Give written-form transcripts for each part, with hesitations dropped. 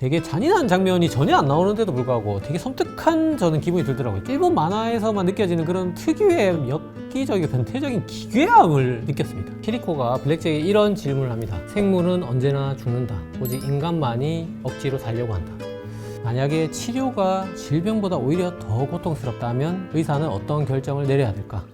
되게 잔인한 장면이 전혀 안 나오는데도 불구하고 되게 섬뜩한 저는 기분이 들더라고요. 일본 만화에서만 느껴지는 그런 특유의 엽기적이고 변태적인 기괴함을 느꼈습니다. 키리코가 블랙잭에 이런 질문을 합니다. 생물은 언제나 죽는다. 오직 인간만이 억지로 살려고 한다. 만약에 치료가 질병보다 오히려 더 고통스럽다면 의사는 어떤 결정을 내려야 될까?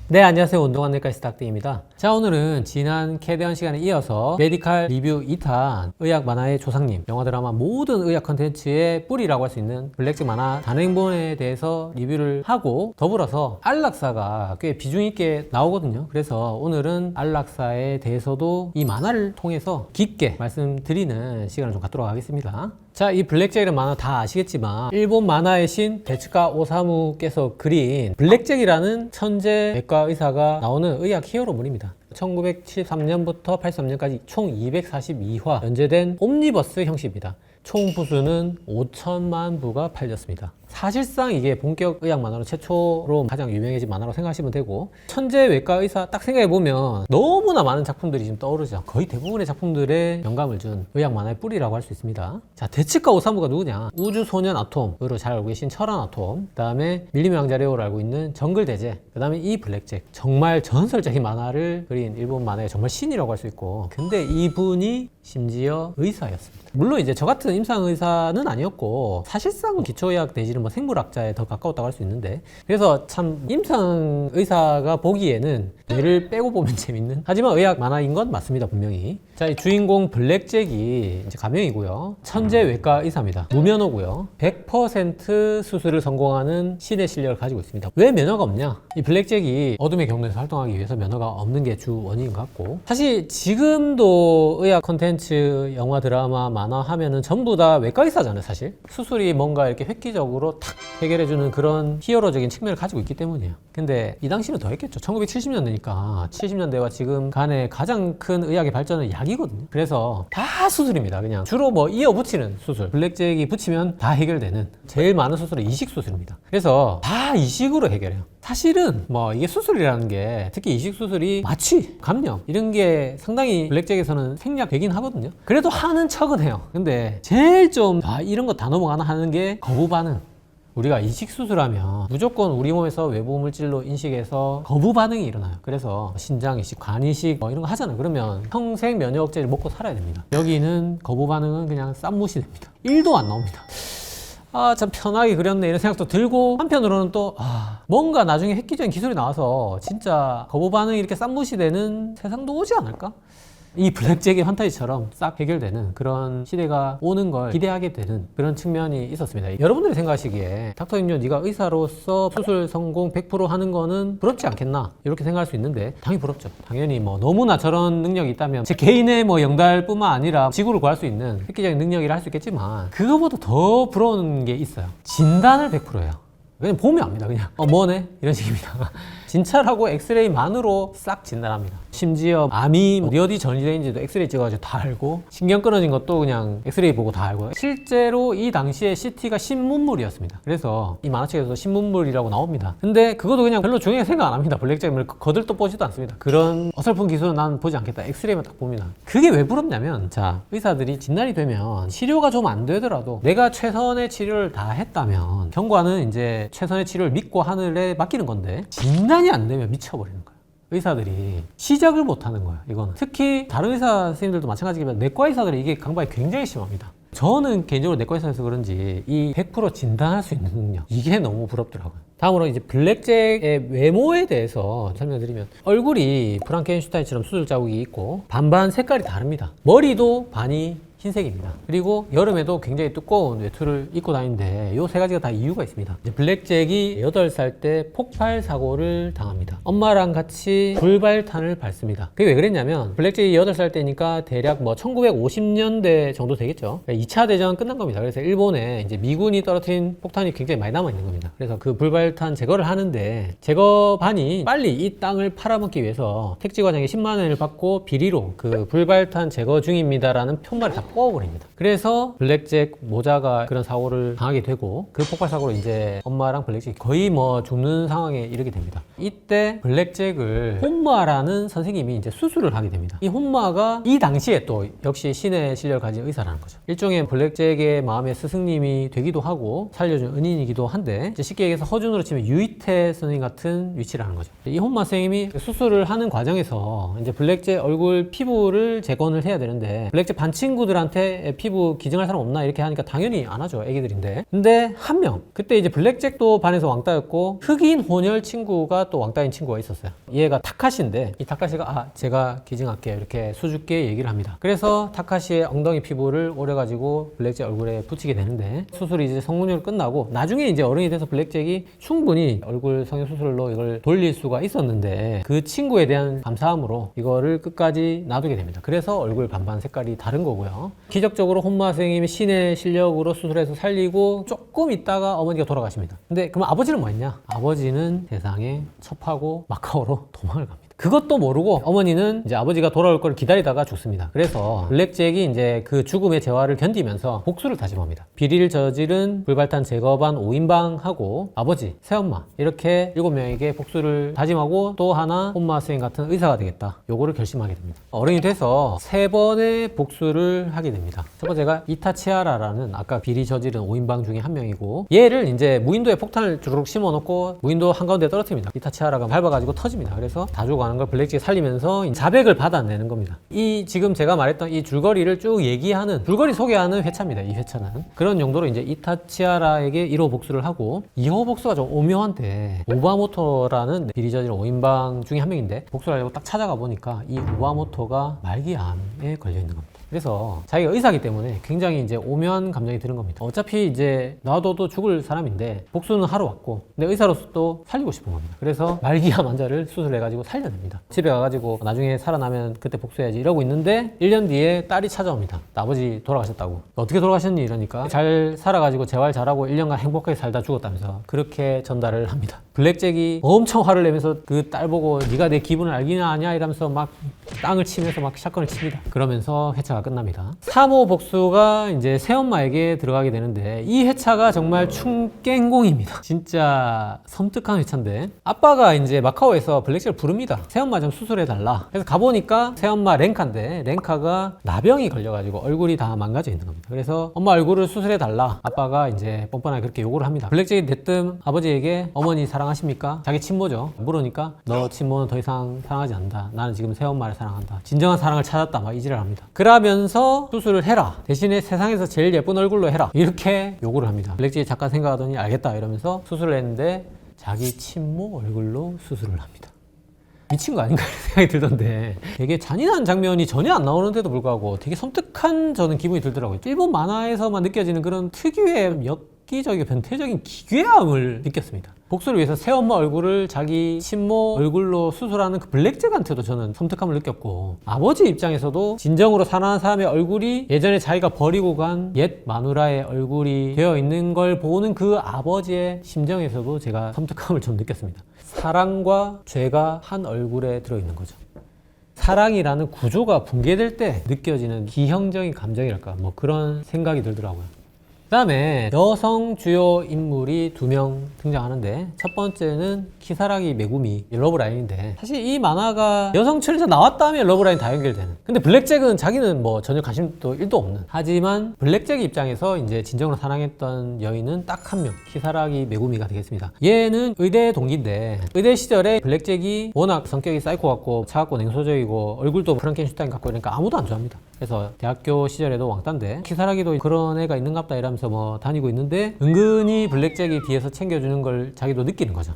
네, 안녕하세요. 운동한 내과의사 닥터입니다. 자, 오늘은 지난 캐대언 시간에 이어서 메디칼 리뷰 2탄 의학 만화의 조상님, 영화 드라마 모든 의학 컨텐츠의 뿌리라고 할 수 있는 블랙잭 만화 단행본에 대해서 리뷰를 하고, 더불어서 안락사가 꽤 비중 있게 나오거든요. 그래서 오늘은 안락사에 대해서도 이 만화를 통해서 깊게 말씀드리는 시간을 좀 갖도록 하겠습니다. 자, 이 블랙잭이라는 만화 다 아시겠지만 일본 만화의 신 데츠카 오사무께서 그린 블랙잭이라는 천재 내과 의사가 나오는 의학 히어로물입니다. 1973년부터 83년까지 총 242화 연재된 옴니버스 형식입니다. 총 부수는 5천만 부가 팔렸습니다. 사실상 이게 본격 의학 만화로 최초로 가장 유명해진 만화로 생각하시면 되고, 천재 외과 의사 딱 생각해보면 너무나 많은 작품들이 지금 떠오르죠. 거의 대부분의 작품들에 영감을 준 의학 만화의 뿌리라고 할 수 있습니다. 자, 데츠카 오사무가 누구냐? 우주소년 아톰으로 잘 알고 계신 철원 아톰, 그 다음에 밀림의 왕자 레오로 알고 있는 정글 대제, 그 다음에 이 블랙잭, 정말 전설적인 만화를 그린 일본 만화의 정말 신이라고 할 수 있고, 근데 이분이 심지어 의사였습니다. 물론 이제 저 같은 임상 의사는 아니었고, 사실상 기초의학 내지는 뭐 생물학자에 더 가까웠다고 할 수 있는데, 그래서 참 임상 의사가 보기에는 뇌를 빼고 보면 재밌는, 하지만 의학 만화인 건 맞습니다, 분명히. 자, 이 주인공 블랙잭이 이제 가명이고요, 천재 외과 의사입니다. 무면허고요, 100% 수술을 성공하는 신의 실력을 가지고 있습니다. 왜 면허가 없냐? 이 블랙잭이 어둠의 경로에서 활동하기 위해서 면허가 없는 게 주 원인인 것 같고, 사실 지금도 의학 컨텐츠, 영화, 드라마, 만화 하면은 전부 다 외과 의사잖아요. 사실 수술이 뭔가 이렇게 획기적으로 탁 해결해주는 그런 히어로적인 측면을 가지고 있기 때문이에요. 근데 이 당시는 더 했겠죠. 1970년대니까 70년대와 지금 간의 가장 큰 의학의 발전은 약이거든요. 그래서 다 수술입니다. 그냥 주로 뭐 이어 붙이는 수술, 블랙잭이 붙이면 다 해결되는, 제일 많은 수술은 이식 수술입니다. 그래서 다 이식으로 해결해요. 사실은 뭐 이게 수술이라는 게, 특히 이식 수술이 마취, 감염 이런 게 상당히 블랙잭에서는 생략되긴 하거든요. 그래도 하는 척은 해요. 근데 제일 좀 이런 거 다 넘어가나 하는 게 거부 반응. 우리가 이식 수술하면 무조건 우리 몸에서 외부 물질로 인식해서 거부 반응이 일어나요. 그래서 신장 이식, 간 이식 뭐 이런 거 하잖아요. 그러면 평생 면역 억제를 먹고 살아야 됩니다. 여기는 거부 반응은 그냥 쌈 무시됩니다. 1도 안 나옵니다. 아, 참 편하게 그렸네 이런 생각도 들고, 한편으로는 또 뭔가 나중에 획기적인 기술이 나와서 진짜 거부 반응이 이렇게 쌈무시되는 세상도 오지 않을까? 이 블랙잭의 판타지처럼 싹 해결되는 그런 시대가 오는 걸 기대하게 되는 그런 측면이 있었습니다. 여러분들이 생각하시기에 닥터 인류 네가 의사로서 수술 성공 100% 하는 거는 부럽지 않겠나? 이렇게 생각할 수 있는데, 당연히 부럽죠. 당연히 뭐 너무나 저런 능력이 있다면 제 개인의 뭐 영달뿐만 아니라 지구를 구할 수 있는 획기적인 능력이라 할 수 있겠지만, 그거보다 더 부러운 게 있어요. 진단을 100%예요. 그냥 보면 압니다. 그냥 뭐네? 이런 식입니다. 진찰하고 엑스레이만으로 싹 진단합니다. 심지어 암이 어디 전이되어 있는지도 엑스레이 찍어가지고 다 알고, 신경 끊어진 것도 그냥 엑스레이 보고 다 알고. 실제로 이 당시에 CT가 신문물이었습니다. 그래서 이 만화책에서 신문물이라고 나옵니다. 근데 그것도 그냥 별로 중요하게 생각 안 합니다. 블랙잭을 거들떠 보지도 않습니다. 그런 어설픈 기술은 난 보지 않겠다. 엑스레이만 딱 봅니다. 그게 왜 부럽냐면, 자, 의사들이 진단이 되면 치료가 좀 안 되더라도 내가 최선의 치료를 다 했다면, 경과는 이제 최선의 치료를 믿고 하늘에 맡기는 건데, 진단이 안 되면 미쳐버리는 거예요. 의사들이 시작을 못 하는 거예요. 이거는 특히 다른 의사 선생님들도 마찬가지지만 내과 의사들이 이게 강박이 굉장히 심합니다. 저는 개인적으로 내과 의사여서 그런지 이 100% 진단할 수 있는 능력, 이게 너무 부럽더라고요. 다음으로 이제 블랙잭의 외모에 대해서 설명드리면, 얼굴이 프랑켄슈타인처럼 수술 자국이 있고 반반 색깔이 다릅니다. 머리도 반이 흰색입니다. 그리고 여름에도 굉장히 두꺼운 외투를 입고 다니는데, 이 세 가지가 다 이유가 있습니다. 이제 블랙잭이 8살 때 폭발 사고를 당합니다. 엄마랑 같이 불발탄을 밟습니다. 그게 왜 그랬냐면, 블랙잭이 8살 때니까 대략 뭐 1950년대 정도 되겠죠. 2차 대전 끝난 겁니다. 그래서 일본에 이제 미군이 떨어뜨린 폭탄이 굉장히 많이 남아 있는 겁니다. 그래서 그 불발탄 제거를 하는데, 제거반이 빨리 이 땅을 팔아먹기 위해서 택지 과장이 10만 원을 받고 비리로 그 불발탄 제거 중입니다라는 편말을 다 뽑아버립니다. 그래서 블랙잭 모자가 그런 사고를 당하게 되고 그 폭발 사고로 이제 엄마랑 블랙잭이 거의 뭐 죽는 상황에 이르게 됩니다. 이때 블랙잭을 혼마라는 선생님이 이제 수술을 하게 됩니다. 이 혼마가 이 당시에 또 역시 신의 실력을 가진 의사라는 거죠. 일종의 블랙잭의 마음의 스승님이 되기도 하고 살려준 은인이기도 한데 이제 쉽게 얘기해서 허준으로 치면 유이태 선생님 같은 위치라는 거죠. 이 혼마 선생님이 수술을 하는 과정에서 이제 블랙잭 얼굴 피부를 재건을 해야 되는데 블랙잭 반 친구들한테 피부 기증할 사람 없나 이렇게 하니까 당연히 안 하죠. 애기들인데. 근데 한 명 그때 이제 블랙잭도 반에서 왕따였고 흑인 혼혈 친구가 또 왕따인 친구가 있었어요. 얘가 타카시인데 이 타카시가 제가 기증할게요 이렇게 수줍게 얘기를 합니다. 그래서 타카시의 엉덩이 피부를 오려가지고 블랙잭 얼굴에 붙이게 되는데 수술이 이제 성공적으로 끝나고 나중에 이제 어른이 돼서 블랙잭이 충분히 얼굴 성형 수술로 이걸 돌릴 수가 있었는데 그 친구에 대한 감사함으로 이거를 끝까지 놔두게 됩니다. 그래서 얼굴 반반 색깔이 다른 거고요. 기적적으로 혼마 선생님이 신의 실력으로 수술해서 살리고 조금 있다가 어머니가 돌아가십니다. 근데 그럼 아버지는 뭐 했냐? 아버지는 세상에 첩하고 마카오로 도망을 갑니다. 그것도 모르고 어머니는 이제 아버지가 돌아올 걸 기다리다가 죽습니다. 그래서 블랙잭이 이제 그 죽음의 재화를 견디면서 복수를 다짐합니다. 비리를 저지른 불발탄 제거반 5인방하고 아버지, 새엄마 이렇게 7명에게 복수를 다짐하고 또 하나 혼마 선생님 같은 의사가 되겠다. 요거를 결심하게 됩니다. 어른이 돼서 3번의 복수를 하게 됩니다. 첫 번째가 이타치하라라는 아까 비리 저지른 5인방 중에 한 명이고 얘를 이제 무인도에 폭탄을 주르륵 심어놓고 무인도 한가운데 떨어뜨립니다. 이타치하라가 밟아가지고 터집니다. 그래서 다 죽어가는 걸 블랙잭이 살리면서 자백을 받아내는 겁니다. 이 지금 제가 말했던 이 줄거리를 쭉 얘기하는 줄거리 소개하는 회차입니다. 이 회차는 그런 용도로 이제 이타치하라에게 1호 복수를 하고 2호 복수가 좀 오묘한데 우바모토라는 비리 저지른 5인방 중에 한 명인데 복수를 하려고 딱 찾아가 보니까 이 우바모토가 말기암에 걸려 있는 겁니다. 그래서 자기가 의사이기 때문에 굉장히 이제 오묘한 감정이 드는 겁니다. 어차피 이제 놔둬도 죽을 사람인데 복수는 하러 왔고 근데 의사로서 또 살리고 싶은 겁니다. 그래서 말기암 환자를 수술해가지고 살려냅니다. 집에 가가지고 나중에 살아나면 그때 복수해야지 이러고 있는데 1년 뒤에 딸이 찾아옵니다. 아버지 돌아가셨다고. 어떻게 돌아가셨니? 이러니까 잘 살아가지고 재활 잘하고 1년간 행복하게 살다 죽었다면서 그렇게 전달을 합니다. 블랙잭이 엄청 화를 내면서 그 딸 보고 네가 내 기분을 알기나 아냐 이러면서 막 땅을 치면서 막 샷건을 칩니다. 그러면서 회차가 끝납니다. 3호 복수가 이제 새엄마에게 들어가게 되는데 이 회차가 정말 충깽공입니다. 진짜 섬뜩한 회차인데 아빠가 이제 마카오에서 블랙잭을 부릅니다. 새엄마 좀 수술해달라. 그래서 가보니까 새엄마 렌카인데 렌카가 나병이 걸려가지고 얼굴이 다 망가져 있는 겁니다. 그래서 엄마 얼굴을 수술해달라. 아빠가 이제 뻔뻔하게 그렇게 요구를 합니다. 블랙잭이 대뜸 아버지에게 어머니 사랑하십니까? 자기 친모죠. 물으니까 너 친모는 더 이상 사랑하지 않는다. 나는 지금 새엄마를 사랑한다. 진정한 사랑을 찾았다. 막 이지랄 합니다. 그러면서 수술을 해라. 대신에 세상에서 제일 예쁜 얼굴로 해라. 이렇게 요구를 합니다. 블랙잭이 잠깐 생각하더니 알겠다 이러면서 수술을 했는데 자기 친모 얼굴로 수술을 합니다. 미친 거 아닌가 생각이 들던데 되게 잔인한 장면이 전혀 안 나오는데도 불구하고 되게 섬뜩한 저는 기분이 들더라고요. 일본 만화에서만 느껴지는 그런 특유의 엽기적이고 변태적인 기괴함을 느꼈습니다. 복수를 위해서 새엄마 얼굴을 자기 친모 얼굴로 수술하는 그 블랙잭한테도 저는 섬뜩함을 느꼈고 아버지 입장에서도 진정으로 살아난 사람의 얼굴이 예전에 자기가 버리고 간 옛 마누라의 얼굴이 되어 있는 걸 보는 그 아버지의 심정에서도 제가 섬뜩함을 좀 느꼈습니다. 사랑과 죄가 한 얼굴에 들어있는 거죠. 사랑이라는 구조가 붕괴될 때 느껴지는 기형적인 감정이랄까 뭐 그런 생각이 들더라고요. 그 다음에 여성 주요 인물이 2명 등장하는데 첫 번째는 키사라기 메구미 러브라인인데 사실 이 만화가 여성 출연자 나왔다면 러브라인 다 연결되는 근데 블랙잭은 자기는 뭐 전혀 관심도 1도 없는 하지만 블랙잭 입장에서 이제 진정으로 사랑했던 여인은 딱 한 명 키사라기 메구미가 되겠습니다. 얘는 의대 동기인데 의대 시절에 블랙잭이 워낙 성격이 사이코 같고 차갑고 냉소적이고 얼굴도 프랑켄슈타인 같고 그러니까 아무도 안 좋아합니다. 그래서 대학교 시절에도 왕따인데 키사라기도 그런 애가 있는갑다 이러면서 뭐 다니고 있는데 은근히 블랙잭이 뒤에서 챙겨주는 걸 자기도 느끼는 거죠.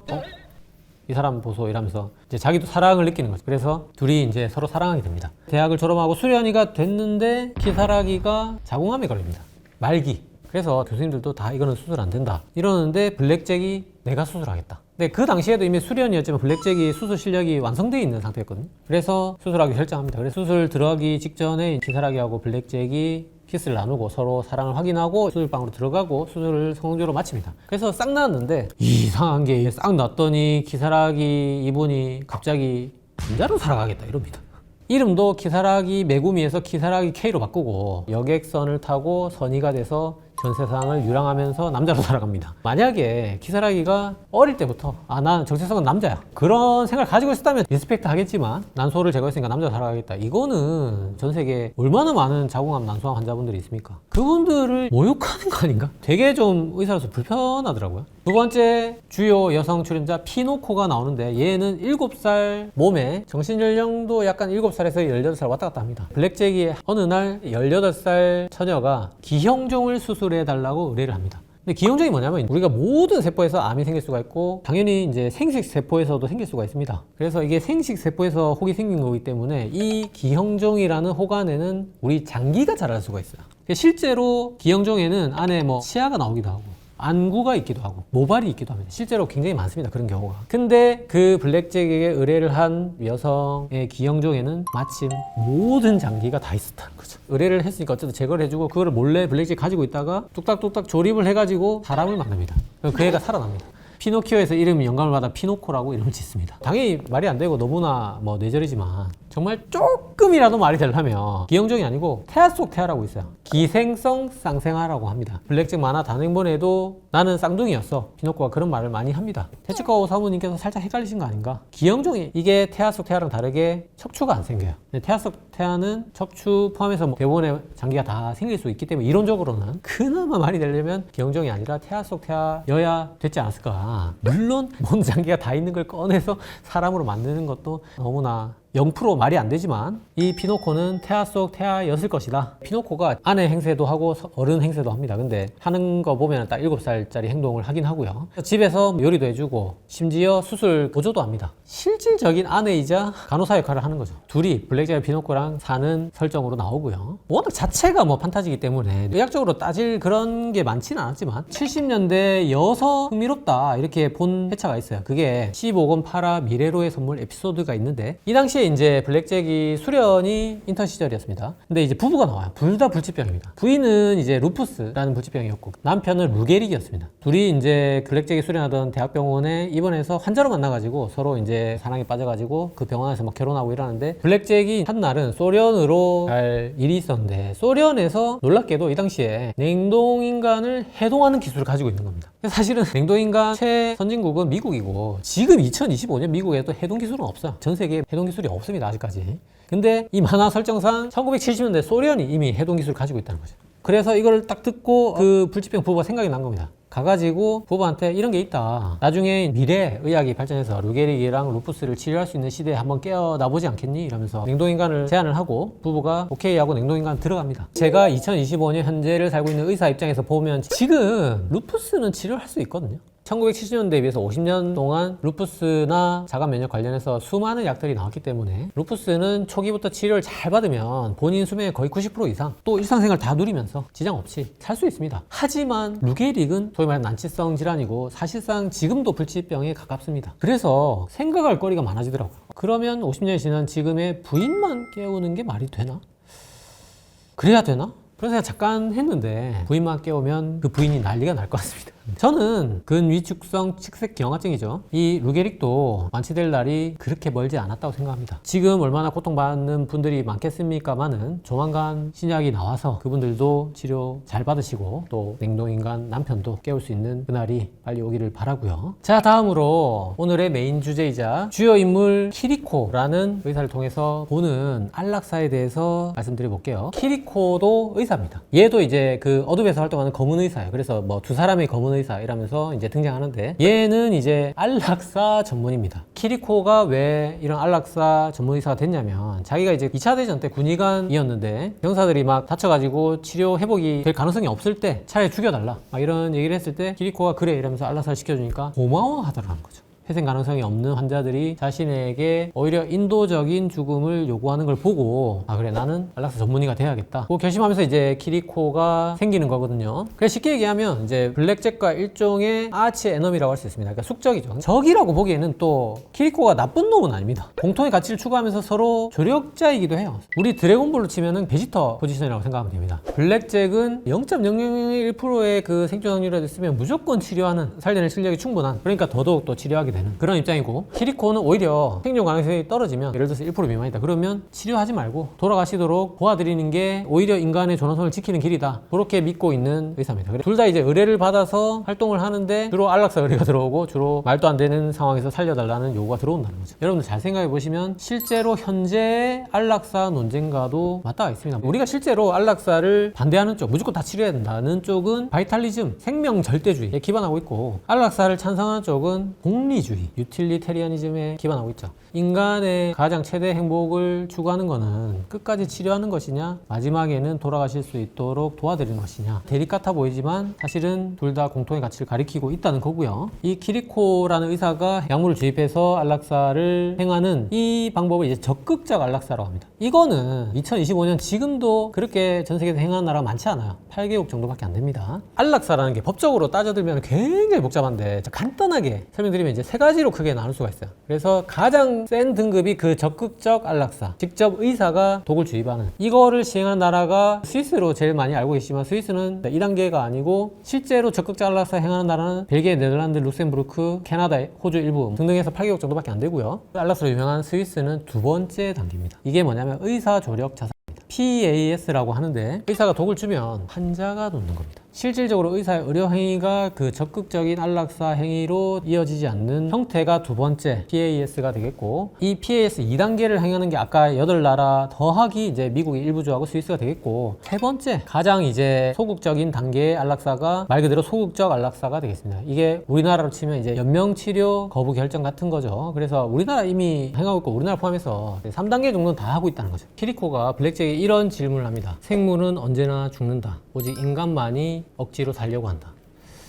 이 사람 보소 이러면서 이제 자기도 사랑을 느끼는 거죠. 그래서 둘이 이제 서로 사랑하게 됩니다. 대학을 졸업하고 수련이가 됐는데 키사라기가 자궁암에 걸립니다. 말기. 그래서 교수님들도 다 이거는 수술 안 된다 이러는데 블랙잭이 내가 수술하겠다. 근데 그 당시에도 이미 수련이었지만 블랙잭이 수술 실력이 완성되어 있는 상태였거든요. 그래서 수술하기 결정합니다. 그래서 수술 들어가기 직전에 키사라기하고 블랙잭이 키스를 나누고 서로 사랑을 확인하고 수술방으로 들어가고 수술을 성공적으로 마칩니다. 그래서 싹 나왔는데 이상한 게 싹 났더니 키사라기 이분이 갑자기 남자로 살아가겠다 이럽니다. 이름도 키사라기 메구미에서 키사라기 K로 바꾸고 여객선을 타고 선의가 돼서 전 세상을 유랑하면서 남자로 살아갑니다. 만약에 키사라기가 어릴 때부터 나는 정체성은 남자야, 그런 생각을 가지고 있었다면 리스펙트 하겠지만 난소를 제거했으니까 남자로 살아가겠다, 이거는 전 세계에 얼마나 많은 자궁암 난소암 환자분들이 있습니까? 그분들을 모욕하는 거 아닌가? 되게 좀 의사로서 불편하더라고요. 두 번째 주요 여성 출연자 피노코가 나오는데, 얘는 7살 몸에 정신연령도 약간 7살에서 18살 왔다 갔다 합니다. 블랙잭이 어느 날 18살 처녀가 기형종을 수술해달라고 의뢰를 합니다. 근데 기형종이 뭐냐면 우리가 모든 세포에서 암이 생길 수가 있고 당연히 이제 생식세포에서도 생길 수가 있습니다. 그래서 이게 생식세포에서 혹이 생긴 거기 때문에 이 기형종이라는 혹 안에는 우리 장기가 자랄 수가 있어요. 실제로 기형종에는 안에 뭐 치아가 나오기도 하고 안구가 있기도 하고 모발이 있기도 합니다. 실제로 굉장히 많습니다, 그런 경우가. 근데 그 블랙잭에게 의뢰를 한 여성의 기형종에는 마침 모든 장기가 다 있었다는 거죠. 의뢰를 했으니까 어쨌든 제거를 해주고 그거를 몰래 블랙잭 가지고 있다가 뚝딱뚝딱 조립을 해가지고 사람을 만납니다. 그 애가 살아납니다. 피노키오에서 이름이 영감을 받아 피노코라고 이름을 짓습니다. 당연히 말이 안 되고 너무나 뭐 뇌절이지만 정말 조금이라도 말이 되려면 기형종이 아니고 태아 속 태아라고 있어요. 기생성 쌍생아라고 합니다. 블랙잭 만화 단행본에도 나는 쌍둥이였어, 피노코가 그런 말을 많이 합니다. 태치카오 사모님께서 살짝 헷갈리신 거 아닌가? 기형종이 이게 태아 속 태아랑 다르게 척추가 안 생겨요. 태아 속 태아는 척추 포함해서 뭐 대부분의 장기가 다 생길 수 있기 때문에 이론적으로는 그나마 말이 되려면 기형종이 아니라 태아 속 태아여야 됐지 않았을까. 물론 모든 장기가 다 있는 걸 꺼내서 사람으로 만드는 것도 너무나 0% 말이 안 되지만 이 피노코는 태아 속 태아였을 것이다. 피노코가 아내 행세도 하고 어른 행세도 합니다. 근데 하는 거 보면 딱 7살짜리 행동을 하긴 하고요. 집에서 요리도 해주고 심지어 수술 보조도 합니다. 실질적인 아내이자 간호사 역할을 하는 거죠. 둘이 블랙잭과 피노코랑 사는 설정으로 나오고요. 워낙 자체가 뭐 판타지이기 때문에 의학적으로 따질 그런 게 많지는 않았지만 70년대 여서 흥미롭다 이렇게 본 회차가 있어요. 그게 15권 파라 미래로의 선물 에피소드가 있는데, 이 당시에 이제 블랙잭이 수련이 인턴 시절이었습니다. 근데 이제 부부가 나와요. 둘 다 불치병입니다. 부인은 이제 루푸스라는 불치병이었고 남편은 루게릭이었습니다. 둘이 이제 블랙잭이 수련하던 대학병원에 입원해서 환자로 만나가지고 서로 이제 사랑에 빠져가지고 그 병원에서 막 결혼하고 이러는데, 블랙잭이 한 날은 소련으로 갈 일이 있었는데 소련에서 놀랍게도 이 당시에 냉동인간을 해동하는 기술을 가지고 있는 겁니다. 사실은 냉동인간 최선진국은 미국이고 지금 2025년 미국에도 해동 기술은 없어요. 전 세계에 해동 기술이 없습니다, 아직까지. 근데 이 만화 설정상 1970년대 소련이 이미 해동 기술을 가지고 있다는 거죠. 그래서 이걸 딱 듣고 그 불치병 부부가 생각이 난 겁니다. 가가지고 부부한테 이런 게 있다, 나중에 미래 의학이 발전해서 루게릭이랑 루푸스를 치료할 수 있는 시대에 한번 깨어나보지 않겠니? 이러면서 냉동인간을 제안을 하고 부부가 오케이 하고 냉동인간 들어갑니다. 제가 2025년 현재를 살고 있는 의사 입장에서 보면 지금 루푸스는 치료할 수 있거든요. 1970년대에 비해서 50년 동안 루푸스나 자가 면역 관련해서 수많은 약들이 나왔기 때문에 루푸스는 초기부터 치료를 잘 받으면 본인 수명의 거의 90% 이상 또 일상생활 다 누리면서 지장 없이 살 수 있습니다. 하지만 루게릭은 소위 말하는 난치성 질환이고 사실상 지금도 불치병에 가깝습니다. 그래서 생각할 거리가 많아지더라고요. 그러면 50년이 지난 지금의 부인만 깨우는 게 말이 되나? 그래야 되나? 그런 생각 잠깐 했는데 부인만 깨우면 그 부인이 난리가 날 것 같습니다. 저는 근위축성 칙색경화증이죠. 이 루게릭도 완치될 날이 그렇게 멀지 않았다고 생각합니다. 지금 얼마나 고통받는 분들이 많겠습니까마는 조만간 신약이 나와서 그분들도 치료 잘 받으시고 또 냉동인간 남편도 깨울 수 있는 그날이 빨리 오기를 바라고요. 자, 다음으로 오늘의 메인 주제이자 주요 인물 키리코라는 의사를 통해서 보는 안락사에 대해서 말씀드려 볼게요. 키리코도 의사입니다. 얘도 이제 그 어둠에서 활동하는 검은 의사예요. 그래서 뭐 두 사람의 검은 의사 이러면서 이제 등장하는데, 얘는 이제 안락사 전문입니다. 키리코가 왜 이런 안락사 전문 의사가 됐냐면, 자기가 이제 2차 대전 때 군의관이었는데 병사들이 막 다쳐가지고 치료 회복이 될 가능성이 없을 때 차라리 죽여달라 막 이런 얘기를 했을 때 키리코가 그래 이러면서 안락사를 시켜주니까 고마워하더라는 거죠. 회생 가능성이 없는 환자들이 자신에게 오히려 인도적인 죽음을 요구하는 걸 보고 아 그래 나는 안락사 전문의가 돼야겠다 그 결심하면서 이제 키리코가 생기는 거거든요. 그래서 쉽게 얘기하면 이제 블랙잭과 일종의 아치 에너미라고 할 수 있습니다. 그러니까 숙적이죠. 적이라고 보기에는 또 키리코가 나쁜 놈은 아닙니다. 공통의 가치를 추구하면서 서로 조력자이기도 해요. 우리 드래곤볼로 치면은 베지터 포지션이라고 생각하면 됩니다. 블랙잭은 0.0001%의 그 생존 확률이라도 있으면 무조건 치료하는 살려낼 실력이 충분한, 그러니까 더더욱 또 치료하게 되는 그런 입장이고, 키리코는 오히려 생존 가능성이 떨어지면, 예를 들어서 1% 미만이다 그러면 치료하지 말고 돌아가시도록 도와드리는 게 오히려 인간의 존엄성을 지키는 길이다, 그렇게 믿고 있는 의사입니다. 둘 다 이제 의뢰를 받아서 활동을 하는데 주로 안락사 의뢰가 들어오고 주로 말도 안 되는 상황에서 살려달라는 요구가 들어온다는 거죠. 여러분들 잘 생각해 보시면 실제로 현재 안락사 논쟁과도 맞닿아 있습니다. 우리가 실제로 안락사를 반대하는 쪽, 무조건 다 치료해야 된다는 쪽은 바이탈리즘, 생명 절대주의에 기반하고 있고, 안락사를 찬성하는 쪽은 복리주의, 유틸리테리아니즘에 기반하고 있죠. 인간의 가장 최대 행복을 추구하는 것은 끝까지 치료하는 것이냐, 마지막에는 돌아가실 수 있도록 도와드리는 것이냐, 대립 같아 보이지만 사실은 둘 다 공통의 가치를 가리키고 있다는 거고요. 이 키리코라는 의사가 약물을 주입해서 안락사를 행하는 이 방법을 이제 적극적 안락사라고 합니다. 이거는 2025년 지금도 그렇게 전 세계에서 행하는 나라가 많지 않아요. 8개국 정도밖에 안 됩니다. 안락사라는 게 법적으로 따져들면 굉장히 복잡한데 간단하게 설명드리면 이제 세 가지로 크게 나눌 수가 있어요. 그래서 가장 센 등급이 그 적극적 안락사, 직접 의사가 독을 주입하는, 이거를 시행하는 나라가 스위스로 제일 많이 알고 계시지만 스위스는 2단계가 아니고 실제로 적극적 안락사 행하는 나라는 벨기에, 네덜란드, 룩셈부르크, 캐나다, 호주 일부 등등해서 8개국 정도밖에 안 되고요. 안락사로 유명한 스위스는 두 번째 단계입니다. 이게 뭐냐면 의사 조력 자산, PAS라고 하는데, 의사가 독을 주면 환자가 놓는 겁니다. 실질적으로 의사의 의료 행위가 그 적극적인 안락사 행위로 이어지지 않는 형태가 두 번째 PAS가 되겠고, 이 PAS 2단계를 행하는 게 아까 8나라 더하기 이제 미국이 일부주하고 스위스가 되겠고, 세 번째 가장 이제 소극적인 단계의 안락사가 말 그대로 소극적 안락사가 되겠습니다. 이게 우리나라로 치면 이제 연명치료 거부 결정 같은 거죠. 그래서 우리나라 이미 행하고 있고 우리나라 포함해서 3단계 정도는 다 하고 있다는 거죠. 키리코가 블랙잭에 이런 질문을 합니다. 생물은 언제나 죽는다. 오직 인간만이 억지로 살려고 한다.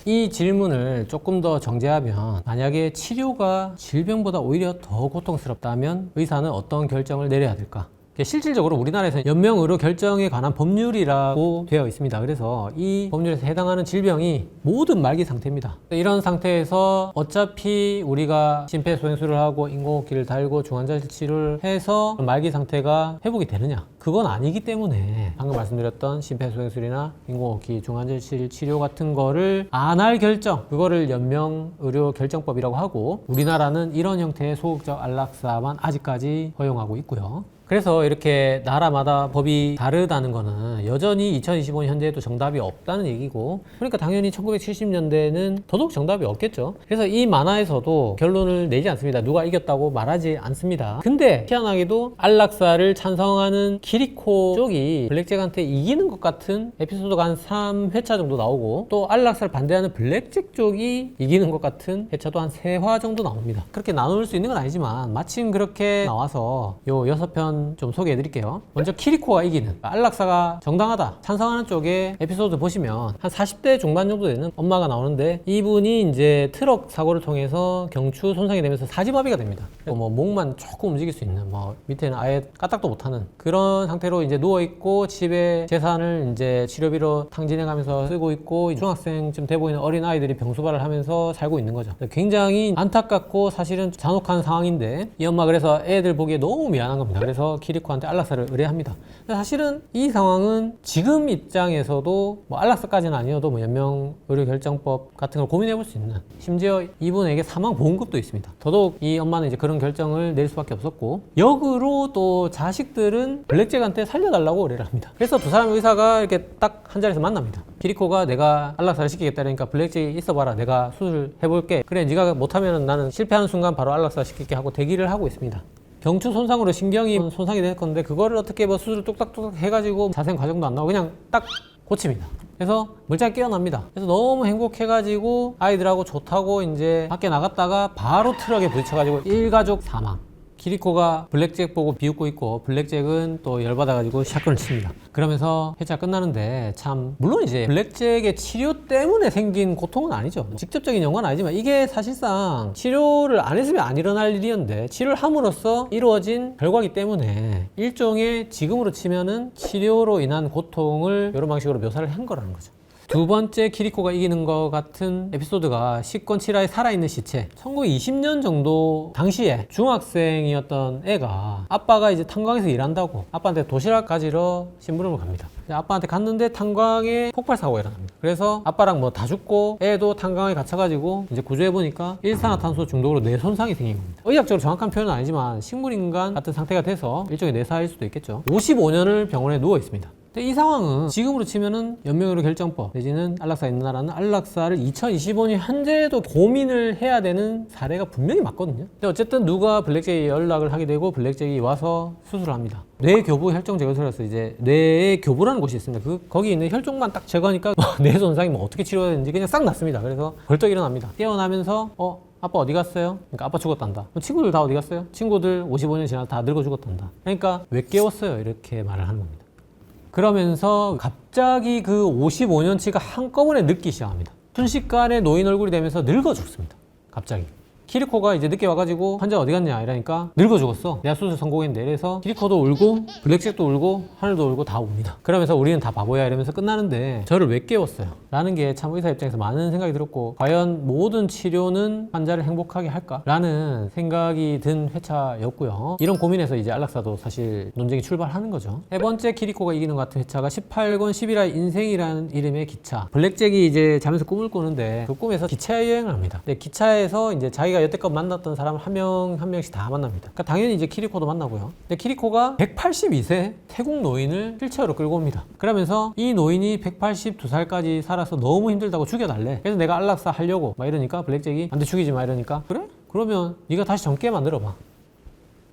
이 질문을 조금 더 정제하면, 만약에 치료가 질병보다 오히려 더 고통스럽다면 의사는 어떤 결정을 내려야 될까? 실질적으로 우리나라에서는 연명의료 결정에 관한 법률이라고 되어 있습니다. 그래서 이 법률에서 해당하는 질병이 모든 말기 상태입니다. 이런 상태에서 어차피 우리가 심폐소생술을 하고 인공호흡기를 달고 중환자실 치료를 해서 말기 상태가 회복이 되느냐? 그건 아니기 때문에 방금 말씀드렸던 심폐소생술이나 인공호흡기, 중환자실 치료 같은 거를 안 할 결정, 그거를 연명의료 결정법이라고 하고, 우리나라는 이런 형태의 소극적 안락사만 아직까지 허용하고 있고요. 그래서 이렇게 나라마다 법이 다르다는 거는 여전히 2025년 현재에도 정답이 없다는 얘기고, 그러니까 당연히 1970년대는 더더욱 정답이 없겠죠. 그래서 이 만화에서도 결론을 내지 않습니다. 누가 이겼다고 말하지 않습니다. 근데 희한하게도 안락사를 찬성하는 키리코 쪽이 블랙잭한테 이기는 것 같은 에피소드가 한 3회차 정도 나오고, 또 안락사를 반대하는 블랙잭 쪽이 이기는 것 같은 회차도 한 3화 정도 나옵니다. 그렇게 나눌 수 있는 건 아니지만 마침 그렇게 나와서 요 6편 좀 소개해 드릴게요. 먼저 키리코가 이기는, 안락사가 정당하다 찬성하는 쪽의 에피소드 보시면 한 40대 중반 정도 되는 엄마가 나오는데, 이분이 이제 트럭 사고를 통해서 경추 손상이 되면서 사지마비가 됩니다. 뭐 목만 조금 움직일 수 있는, 뭐 밑에는 아예 까딱도 못하는 그런 상태로 이제 누워 있고, 집에 재산을 이제 치료비로 탕진해가면서 쓰고 있고, 중학생쯤 돼 보이는 어린 아이들이 병수발을 하면서 살고 있는 거죠. 굉장히 안타깝고 사실은 잔혹한 상황인데, 이 엄마 그래서 애들 보기에 너무 미안한 겁니다. 그래서 키리코한테 안락사를 의뢰합니다. 근데 사실은 이 상황은 지금 입장에서도 뭐 안락사까지는 아니어도 뭐 연명의료결정법 같은 걸 고민해 볼 수 있는, 심지어 이분에게 사망보험급도 있습니다. 더더욱 이 엄마는 이제 그런 결정을 낼 수밖에 없었고, 역으로 또 자식들은 블랙잭한테 살려달라고 의뢰를 합니다. 그래서 두 사람 의사가 이렇게 딱 한 자리에서 만납니다. 키리코가 내가 안락사를 시키겠다 그러니까, 블랙잭이 있어봐라, 내가 수술해볼게, 그래 네가 못하면 나는 실패하는 순간 바로 안락사 시킬게 하고 대기를 하고 있습니다. 경추 손상으로 신경이 손상이 될 건데, 그거를 어떻게 뭐 수술 뚝딱뚝딱 해가지고 자세한 과정도 안 나오고 그냥 딱 고칩니다. 그래서 물장이 깨어납니다. 그래서 너무 행복해가지고 아이들하고 좋다고 이제 밖에 나갔다가 바로 트럭에 부딪혀가지고 일가족 사망. 키리코가 블랙잭 보고 비웃고 있고, 블랙잭은 또 열받아가지고 샷건을 칩니다. 그러면서 회차 끝나는데, 참 물론 이제 블랙잭의 치료 때문에 생긴 고통은 아니죠. 직접적인 연관은 아니지만 이게 사실상 치료를 안 했으면 안 일어날 일이었는데 치료를 함으로써 이루어진 결과이기 때문에, 일종의 지금으로 치면은 치료로 인한 고통을 이런 방식으로 묘사를 한 거라는 거죠. 두 번째 키리코가 이기는 것 같은 에피소드가 시권 7화에 살아있는 시체. 1920년 정도 당시에 중학생이었던 애가 아빠가 이제 탄광에서 일한다고 아빠한테 도시락 가지러 심부름을 갑니다. 아빠한테 갔는데 탄광에 폭발 사고가 일어납니다. 그래서 아빠랑 뭐 다 죽고 애도 탄광에 갇혀가지고 이제 구조해보니까 일산화탄소 중독으로 뇌 손상이 생긴 겁니다. 의학적으로 정확한 표현은 아니지만 식물인간 같은 상태가 돼서 일종의 뇌사일 수도 있겠죠. 55년을 병원에 누워 있습니다. 근데 이 상황은 지금으로 치면은 연명의료 결정법 내지는 안락사 있는 나라는 안락사를 2025년 현재도 고민을 해야 되는 사례가 분명히 맞거든요. 근데 어쨌든 누가 블랙잭에 연락을 하게 되고 블랙잭이 와서 수술을 합니다. 뇌교부 혈종 제거소라서 이제 뇌의 교부라는 곳이 있습니다. 거기 있는 혈종만 딱 제거하니까 뇌 손상이 뭐 어떻게 치료해야 되는지 그냥 싹 났습니다. 그래서 벌떡 일어납니다. 깨어나면서 아빠 어디 갔어요? 그러니까 아빠 죽었단다. 친구들 다 어디 갔어요? 친구들 55년 지나서 다 늙어 죽었단다. 그러니까 왜 깨웠어요? 이렇게 말을 하는 겁니다. 그러면서 갑자기 그 55년치가 한꺼번에 늙기 시작합니다. 순식간에 노인 얼굴이 되면서 늙어 죽습니다. 갑자기. 키리코가 이제 늦게 와가지고 환자 어디 갔냐 이러니까 늙어 죽었어. 내가 수술 성공했는데. 이래서 키리코도 울고 블랙잭도 울고 하늘도 울고 다 웁니다. 그러면서 우리는 다 바보야 이러면서 끝나는데 저를 왜 깨웠어요? 라는 게 참 의사 입장에서 많은 생각이 들었고 과연 모든 치료는 환자를 행복하게 할까? 라는 생각이 든 회차였고요. 이런 고민에서 이제 안락사도 사실 논쟁이 출발하는 거죠. 세 번째 키리코가 이기는 것 같은 회차가 18권 11화의 인생이라는 이름의 기차. 블랙잭이 이제 자면서 꿈을 꾸는데 그 꿈에서 기차 여행을 합니다. 근데 기차에서 이제 자기가 여태껏 만났던 사람 한 명 한 명씩 다 만납니다. 그러니까 당연히 이제 키리코도 만나고요. 근데 키리코가 182세 태국 노인을 휠체어로 끌고 옵니다. 그러면서 이 노인이 182살까지 살아서 너무 힘들다고 죽여달래. 그래서 내가 안락사 하려고 막 이러니까 블랙잭이 안 돼 죽이지 마 이러니까 그래? 그러면 네가 다시 젊게 만들어봐.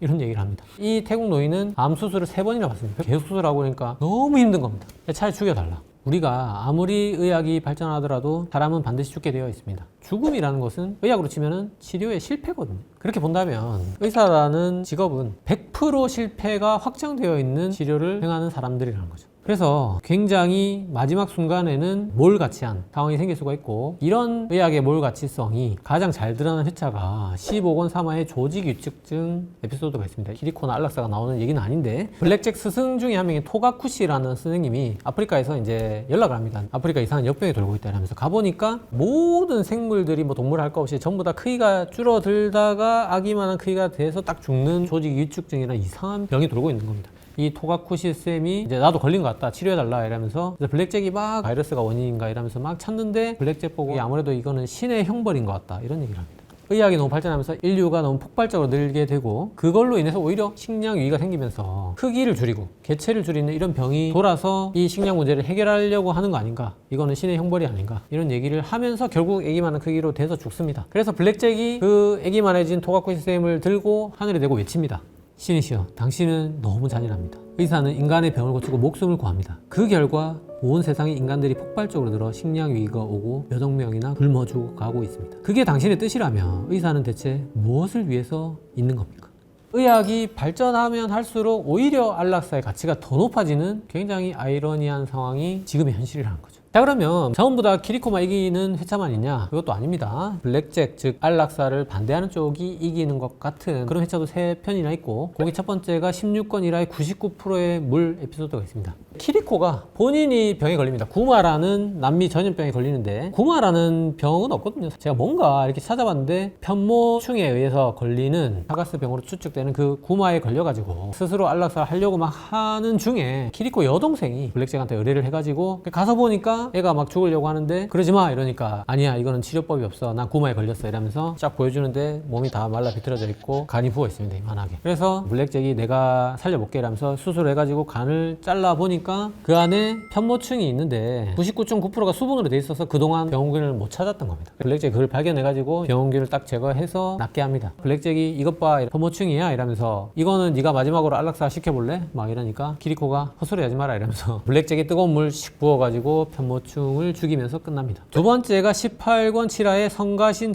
이런 얘기를 합니다. 이 태국 노인은 암 수술을 3번이나 받습니다. 계속 수술하고 그러니까 너무 힘든 겁니다. 차라리 죽여달라. 우리가 아무리 의학이 발전하더라도 사람은 반드시 죽게 되어 있습니다. 죽음이라는 것은 의학으로 치면은 치료의 실패거든요. 그렇게 본다면 의사라는 직업은 100% 실패가 확정되어 있는 치료를 행하는 사람들이라는 거죠. 그래서 굉장히 마지막 순간에는 몰가치한 상황이 생길 수가 있고 이런 의학의 몰가치성이 가장 잘 드러나는 회차가 15권 3화의 조직유축증 에피소드가 있습니다. 키리코나 안락사가 나오는 얘기는 아닌데 블랙잭 스승 중에 한 명인 토가쿠시라는 선생님이 아프리카에서 이제 연락을 합니다. 아프리카 이상한 역병이 돌고 있다 이러면서 가보니까 모든 생물들이 뭐 동물 할 거 없이 전부 다 크기가 줄어들다가 아기만한 크기가 돼서 딱 죽는 조직유축증이라는 이상한 병이 돌고 있는 겁니다. 이 토가쿠시 쌤이 이제 나도 걸린 것 같다 치료해달라 이러면서 블랙잭이 막 바이러스가 원인인가 이러면서 막 찾는데 블랙잭 보고 아무래도 이거는 신의 형벌인 것 같다 이런 얘기를 합니다. 의학이 너무 발전하면서 인류가 너무 폭발적으로 늘게 되고 그걸로 인해서 오히려 식량 위기가 생기면서 크기를 줄이고 개체를 줄이는 이런 병이 돌아서 이 식량 문제를 해결하려고 하는 거 아닌가, 이거는 신의 형벌이 아닌가 이런 얘기를 하면서 결국 애기만한 크기로 돼서 죽습니다. 그래서 블랙잭이 그 애기만해진 토가쿠시 쌤을 들고 하늘에 대고 외칩니다. 신이시여, 당신은 너무 잔인합니다. 의사는 인간의 병을 고치고 목숨을 구합니다. 그 결과 온 세상의 인간들이 폭발적으로 늘어 식량 위기가 오고 몇억 명이나 굶어 죽어가고 있습니다. 그게 당신의 뜻이라면 의사는 대체 무엇을 위해서 있는 겁니까? 의학이 발전하면 할수록 오히려 안락사의 가치가 더 높아지는 굉장히 아이러니한 상황이 지금의 현실이라는 거죠. 자, 그러면 전부 다 키리코만 이기는 회차만 있냐? 그것도 아닙니다. 블랙잭, 즉 안락사를 반대하는 쪽이 이기는 것 같은 그런 회차도 3편이나 있고 거기 첫 번째가 16권 1화의 99%의 물 에피소드가 있습니다. 키리코가 본인이 병에 걸립니다. 구마라는 남미 전염병에 걸리는데 구마라는 병은 없거든요. 제가 뭔가 이렇게 찾아봤는데 편모충에 의해서 걸리는 사가스 병으로 추측되는 그 구마에 걸려가지고 스스로 안락사를 하려고 막 하는 중에 키리코 여동생이 블랙잭한테 의뢰를 해가지고 가서 보니까 애가 막 죽으려고 하는데 그러지 마 이러니까 아니야 이거는 치료법이 없어 난 구마에 걸렸어 이러면서 쫙 보여주는데 몸이 다 말라 비틀어져 있고 간이 부어 있습니다. 이만하게. 그래서 블랙잭이 내가 살려볼게 이러면서 수술을 해가지고 간을 잘라 보니까 그 안에 편모충이 있는데 99.9%가 수분으로 돼 있어서 그동안 병원균을 못 찾았던 겁니다. 블랙잭이 그걸 발견해가지고 병원균을 딱 제거해서 낫게 합니다. 블랙잭이 이것 봐 편모충이야 이러면서 이거는 네가 마지막으로 안락사 시켜볼래? 막 이러니까 키리코가 헛소리 하지 마라 이러면서 블랙잭이 뜨거운 물 씩 부어가지고 편모충을 죽이면서 끝납니다. 두 번째가 18권 7화의 성가신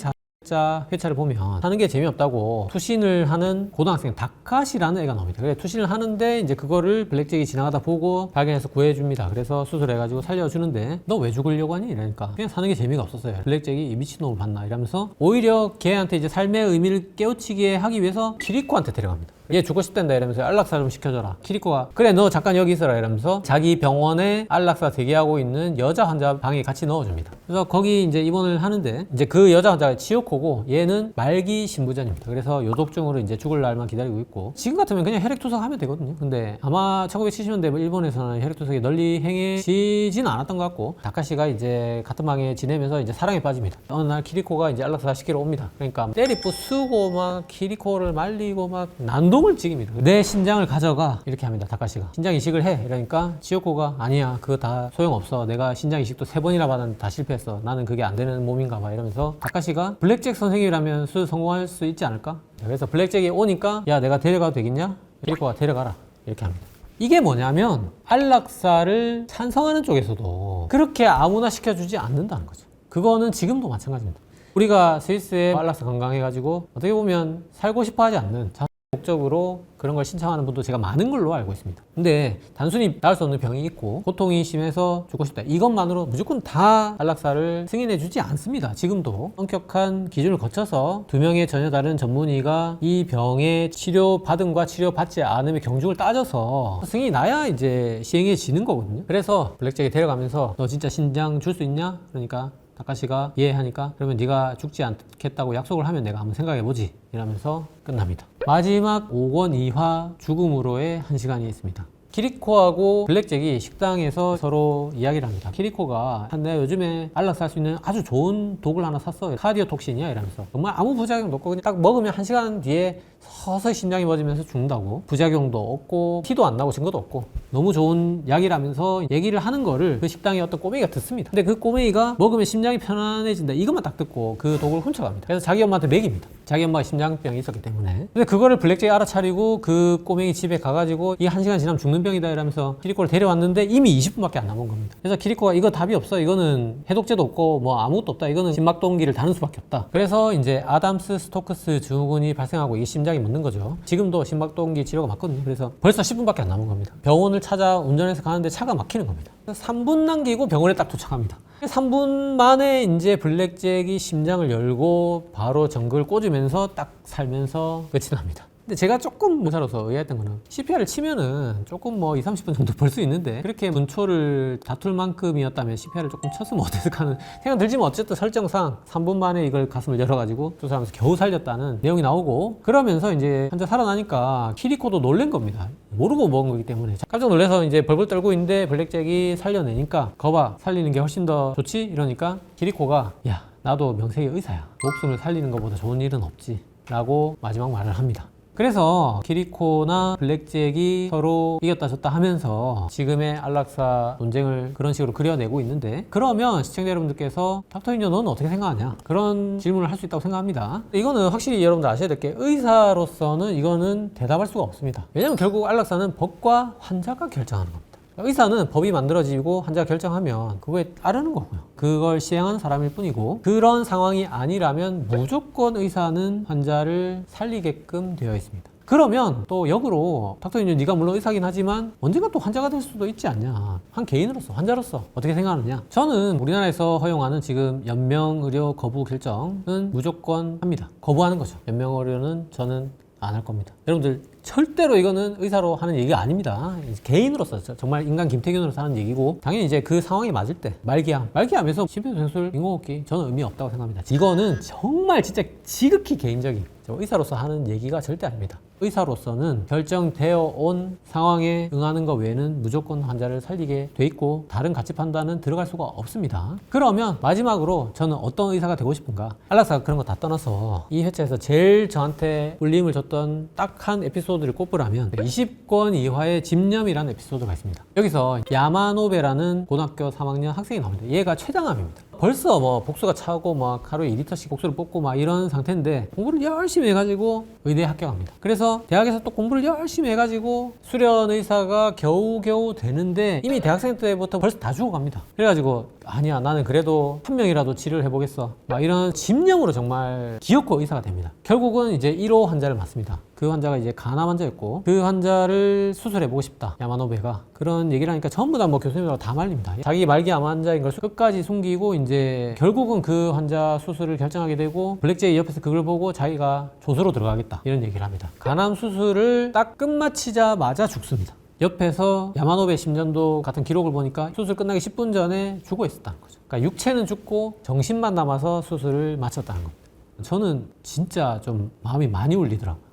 회차를 보면 하는 게 재미없다고 투신을 하는 고등학생 다카시라는 애가 나옵니다. 그래 투신을 하는데 이제 그거를 블랙잭이 지나가다 보고 발견해서 구해줍니다. 그래서 수술해가지고 살려주는데 너 왜 죽으려고 하니? 이러니까 그냥 사는 게 재미가 없었어요. 블랙잭이 이 미친놈을 봤나 이러면서 오히려 걔한테 이제 삶의 의미를 깨우치게 하기 위해서 키리코한테 데려갑니다. 얘 죽고 싶단다 이러면서 안락사 좀 시켜줘라. 키리코가 그래 너 잠깐 여기 있어라 이러면서 자기 병원에 안락사 대기하고 있는 여자 환자 방에 같이 넣어줍니다. 그래서 거기 이제 입원을 하는데 이제 그 여자 환자가 치요코고 얘는 말기 신부전입니다. 그래서 요독증으로 이제 죽을 날만 기다리고 있고 지금 같으면 그냥 혈액투석 하면 되거든요. 근데 아마 1970년대 일본에서는 혈액투석이 널리 행해지진 않았던 것 같고 다카시가 이제 같은 방에 지내면서 이제 사랑에 빠집니다. 어느 날 키리코가 이제 안락사 시키러 옵니다. 그러니까 때리 부수고 막 키리코를 말리고 막 난동을 찍입니다. 내 신장을 가져가 이렇게 합니다. 다카시가 신장 이식을 해 이러니까 치요코가 아니야 그거 다 소용없어 내가 신장 이식도 3번이나 받았는데 다 실패했어 나는 그게 안 되는 몸인가 봐 이러면서 다카시가 블랙잭 선생님이라면 수술 성공할 수 있지 않을까? 그래서 블랙잭이 오니까 야 내가 데려가도 되겠냐? 키리코가 데려가라 이렇게 합니다. 이게 뭐냐면 안락사를 찬성하는 쪽에서도 그렇게 아무나 시켜주지 않는다는 거죠. 그거는 지금도 마찬가지입니다. 우리가 스위스에 안락사 건강해가지고 어떻게 보면 살고 싶어 하지 않는 목적으로 그런 걸 신청하는 분도 제가 많은 걸로 알고 있습니다. 근데 단순히 나을 수 없는 병이 있고 고통이 심해서 죽고 싶다 이것만으로 무조건 다 안락사를 승인해 주지 않습니다. 지금도 엄격한 기준을 거쳐서 2명의 전혀 다른 전문의가 이 병의 치료받음과 치료받지 않음의 경중을 따져서 승인이 나야 이제 시행해지는 거거든요. 그래서 블랙잭이 데려가면서 너 진짜 신장 줄 수 있냐? 그러니까 다카시가 예 하니까 그러면 네가 죽지 않겠다고 약속을 하면 내가 한번 생각해보지 이러면서 끝납니다. 마지막 5권 2화 죽음으로의 1시간이 있습니다. 키리코하고 블랙잭이 식당에서 서로 이야기를 합니다. 키리코가 내가 요즘에 안락사 할 수 있는 아주 좋은 독을 하나 샀어. 카디오 톡신이야 이러면서 정말 아무 부작용도 없고 그냥 딱 먹으면 1시간 뒤에 서서히 심장이 멎으면서 죽는다고 부작용도 없고 티도 안 나고 증거도 없고 너무 좋은 약이라면서 얘기를 하는 거를 그 식당의 어떤 꼬맹이가 듣습니다. 근데 그 꼬맹이가 먹으면 심장이 편안해진다 이것만 딱 듣고 그 독을 훔쳐갑니다. 그래서 자기 엄마한테 먹입니다. 자기 엄마가 심장병이 있었기 때문에. 근데 그거를 블랙잭이 알아차리고 그 꼬맹이 집에 가가지고 이 1시간 지나면 죽는 병이다 이러면서 키리코를 데려왔는데 이미 20분밖에 안 남은 겁니다. 그래서 키리코가 이거 답이 없어 이거는 해독제도 없고 뭐 아무것도 없다 이거는 심막동기를 다는 수밖에 없다. 그래서 이제 아담스 스토크스 증후군이 발생하고 이게 심장이 멎는 거죠. 지금도 심막동기 치료가 맞거든요. 그래서 벌써 10분밖에 안 남은 겁니다. 병원을 찾아 운전해서 가는데 차가 막히는 겁니다. 3분 남기고 병원에 딱 도착합니다. 3분 만에 이제 블랙잭이 심장을 열고 바로 전극을 꽂으면서 딱 살면서 끝이 납니다. 근데 제가 조금 의사로서 의아했던 거는 CPR을 치면은 조금 뭐 20-30분 정도 벌 수 있는데 그렇게 분초를 다툴 만큼이었다면 CPR을 조금 쳤으면 어땠을까 하는 생각 들지만 어쨌든 설정상 3분 만에 이걸 가슴을 열어가지고 수술하면서 겨우 살렸다는 내용이 나오고 그러면서 이제 환자 살아나니까 키리코도 놀란 겁니다. 모르고 먹은 거기 때문에 깜짝 놀라서 이제 벌벌 떨고 있는데 블랙잭이 살려내니까 거봐 살리는 게 훨씬 더 좋지? 이러니까 키리코가 야 나도 명색의 의사야 목숨을 살리는 것보다 좋은 일은 없지 라고 마지막 말을 합니다. 그래서 키리코나 블랙잭이 서로 이겼다 졌다 하면서 지금의 안락사 논쟁을 그런 식으로 그려내고 있는데 그러면 시청자 여러분들께서 닥터 인조 너는 어떻게 생각하냐 그런 질문을 할 수 있다고 생각합니다. 이거는 확실히 여러분들 아셔야 될 게 의사로서는 이거는 대답할 수가 없습니다. 왜냐면 결국 안락사는 법과 환자가 결정하는 겁니다. 의사는 법이 만들어지고 환자가 결정하면 그거에 따르는 거고요. 그걸 시행하는 사람일 뿐이고 그런 상황이 아니라면 무조건 의사는 환자를 살리게끔 되어 있습니다. 그러면 또 역으로 닥터 인조 네가 물론 의사긴 하지만 언젠가 또 환자가 될 수도 있지 않냐. 한 개인으로서 환자로서 어떻게 생각하느냐. 저는 우리나라에서 허용하는 지금 연명의료 거부 결정은 무조건 합니다. 거부하는 거죠. 연명의료는 저는 안 할 겁니다. 여러분들 절대로 이거는 의사로 하는 얘기가 아닙니다. 개인으로서 정말 인간 김태균으로서 하는 얘기고 당연히 이제 그 상황이 맞을 때 말기암에서 심폐소생술 인공호흡기 저는 의미 없다고 생각합니다. 이거는 정말 진짜 지극히 개인적인 의사로서 하는 얘기가 절대 아닙니다. 의사로서는 결정되어 온 상황에 응하는 것 외에는 무조건 환자를 살리게 돼 있고 다른 가치 판단은 들어갈 수가 없습니다. 그러면 마지막으로 저는 어떤 의사가 되고 싶은가? 안락사 그런 거 다 떠나서 이 회차에서 제일 저한테 울림을 줬던 딱 한 에피소드를 꼽으라면 20권 이하의 집념이라는 에피소드가 있습니다. 여기서 야마노베라는 고등학교 3학년 학생이 나옵니다. 얘가 췌장암입니다. 벌써 뭐 복수가 차고 막 하루에 2리터씩 복수를 뽑고 막 이런 상태인데 공부를 열심히 해가지고 의대에 합격합니다. 그래서 대학에서 또 공부를 열심히 해가지고 수련 의사가 겨우겨우 되는데 이미 대학생 때부터 벌써 다 죽어갑니다. 그래가지고 아니야 나는 그래도 한 명이라도 치료를 해보겠어 막 이런 집념으로 정말 기어코 의사가 됩니다. 결국은 이제 1호 환자를 맞습니다. 그 환자가 이제 간암 환자였고 그 환자를 수술해보고 싶다 야마노베가 그런 얘기를 하니까 전부 다 뭐 교수님들하고 다 말립니다. 자기 말기 암 환자인 걸 끝까지 숨기고 이제 결국은 그 환자 수술을 결정하게 되고 블랙제이 옆에서 그걸 보고 자기가 조수로 들어가겠다 이런 얘기를 합니다. 간암 수술을 딱 끝마치자마자 죽습니다. 옆에서 야마노베 심전도 같은 기록을 보니까 수술 끝나기 10분 전에 죽어 있었다는 거죠. 그러니까 육체는 죽고 정신만 남아서 수술을 마쳤다는 겁니다. 저는 진짜 좀 마음이 많이 울리더라고요.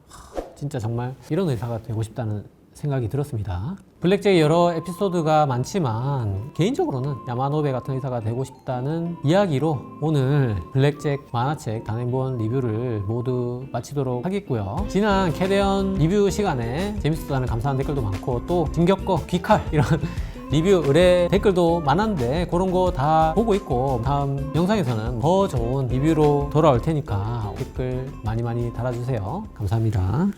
진짜 정말 이런 의사가 되고 싶다는 생각이 들었습니다. 블랙잭의 여러 에피소드가 많지만 개인적으로는 야마노베 같은 의사가 되고 싶다는 이야기로 오늘 블랙잭 만화책 단행본 리뷰를 모두 마치도록 하겠고요. 지난 캐대언 리뷰 시간에 재밌었다는 감사한 댓글도 많고 또 진격거 귀칼 이런 리뷰 의뢰 댓글도 많았는데 그런 거 다 보고 있고 다음 영상에서는 더 좋은 리뷰로 돌아올 테니까 댓글 많이 달아주세요. 감사합니다.